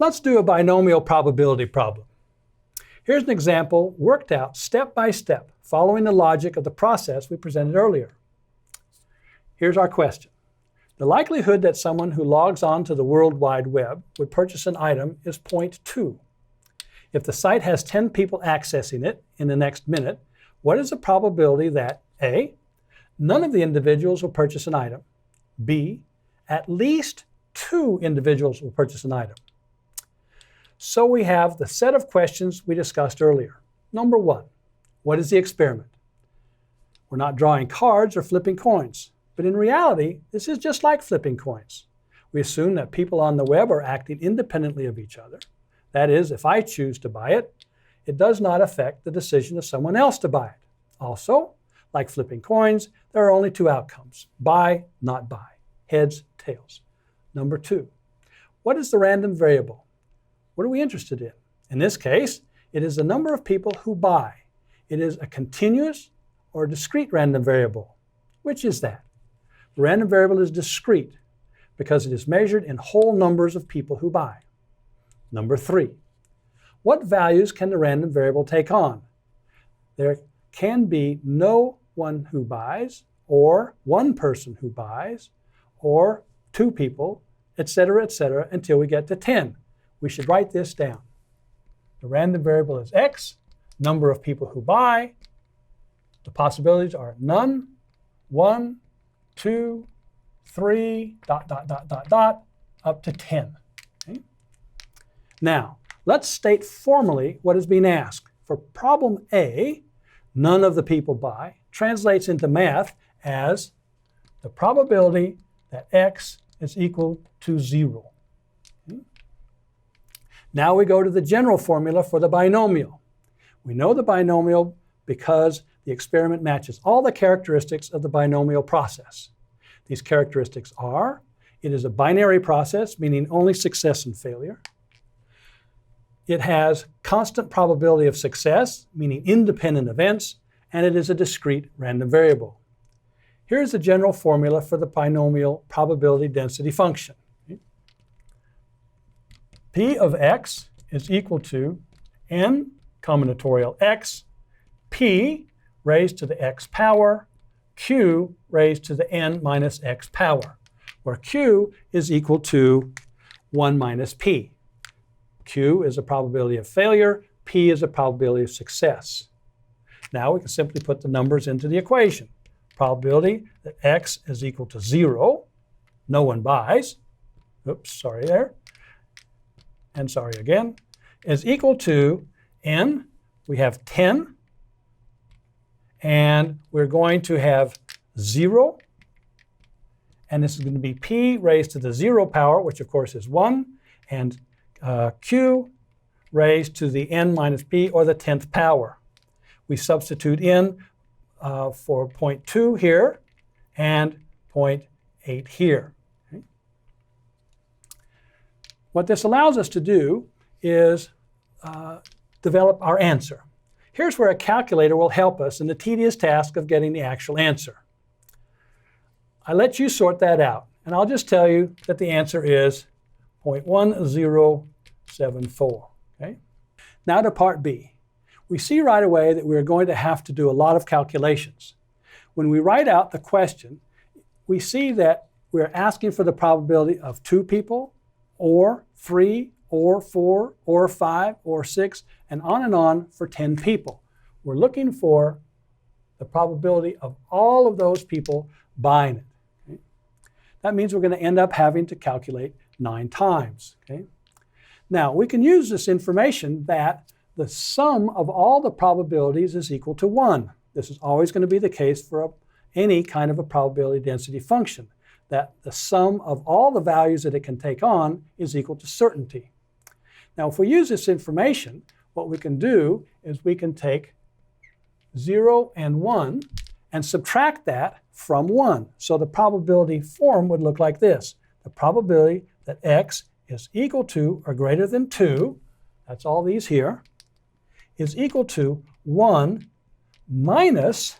Let's do a binomial probability problem. Here's an example worked out step by step, following the logic of the process we presented earlier. Here's our question. The likelihood that someone who logs on to the World Wide Web would purchase an item is 0.2. If the site has 10 people accessing it in the next minute, what is the probability that A, none of the individuals will purchase an item, B, at least 2 individuals will purchase an item? So we have the set of questions we discussed earlier. Number 1, what is the experiment? We're not drawing cards or flipping coins, but in reality, this is just like flipping coins. We assume that people on the web are acting independently of each other. That is, if I choose to buy it, it does not affect the decision of someone else to buy it. Also, like flipping coins, there are only 2 outcomes: buy, not buy, heads, tails. Number 2, what is the random variable? What are we interested in? In this case, it is the number of people who buy. It is a continuous or discrete random variable. Which is that? The random variable is discrete because it is measured in whole numbers of people who buy. Number 3, what values can the random variable take on? There can be no one who buys, or 1 person who buys, or 2 people, etc., until we get to 10. We should write this down. The random variable is x, number of people who buy. The possibilities are none, 1, 2, 3, ... up to 10. Okay? Now, let's state formally what is being asked. For problem A, none of the people buy translates into math as the probability that x is equal to 0. Now we go to the general formula for the binomial. We know the binomial because the experiment matches all the characteristics of the binomial process. These characteristics are: it is a binary process, meaning only success and failure. It has constant probability of success, meaning independent events, and it is a discrete random variable. Here's the general formula for the binomial probability density function. P of x is equal to n combinatorial x, p raised to the x power, q raised to the n minus x power, where q is equal to 1 minus p. Q is a probability of failure, p is a probability of success. Now we can simply put the numbers into the equation. Probability that x is equal to 0, no one buys, oops, sorry there, and sorry again, is equal to n, we have 10, and we're going to have 0, and this is going to be p raised to the 0 power, which of course is 1, and q raised to the n minus p, or the 10th power. We substitute in for 0.2 here and 0.8 here. Okay. What this allows us to do is develop our answer. Here's where a calculator will help us in the tedious task of getting the actual answer. I let you sort that out, and I'll just tell you that the answer is 0.1074. Okay? Now to part B. We see right away that we're going to have to do a lot of calculations. When we write out the question, we see that we're asking for the probability of 2 people, or 3, or 4, or 5, or 6, and on for 10 people. We're looking for the probability of all of those people buying it. Okay? That means we're going to end up having to calculate 9 times. Okay? Now, we can use this information that the sum of all the probabilities is equal to 1. This is always going to be the case for any kind of a probability density function, that the sum of all the values that it can take on is equal to certainty. Now, if we use this information, what we can do is we can take 0 and 1 and subtract that from 1. So the probability form would look like this. The probability that x is equal to or greater than 2, that's all these here, is equal to 1 minus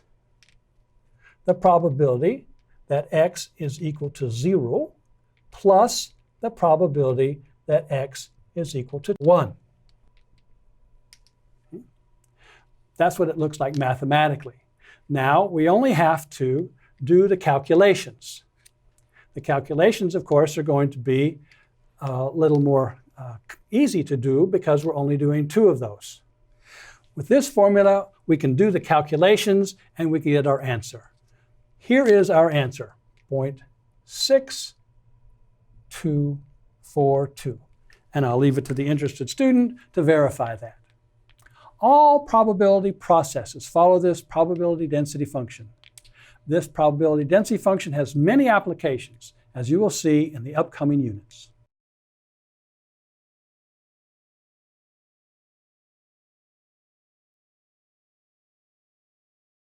the probability that x is equal to 0 plus the probability that x is equal to 1. That's what it looks like mathematically. Now, we only have to do the calculations. The calculations, of course, are going to be a little more easy to do because we're only doing 2 of those. With this formula, we can do the calculations and we can get our answer. Here is our answer, 0.6242. And I'll leave it to the interested student to verify that. All probability processes follow this probability density function. This probability density function has many applications, as you will see in the upcoming units.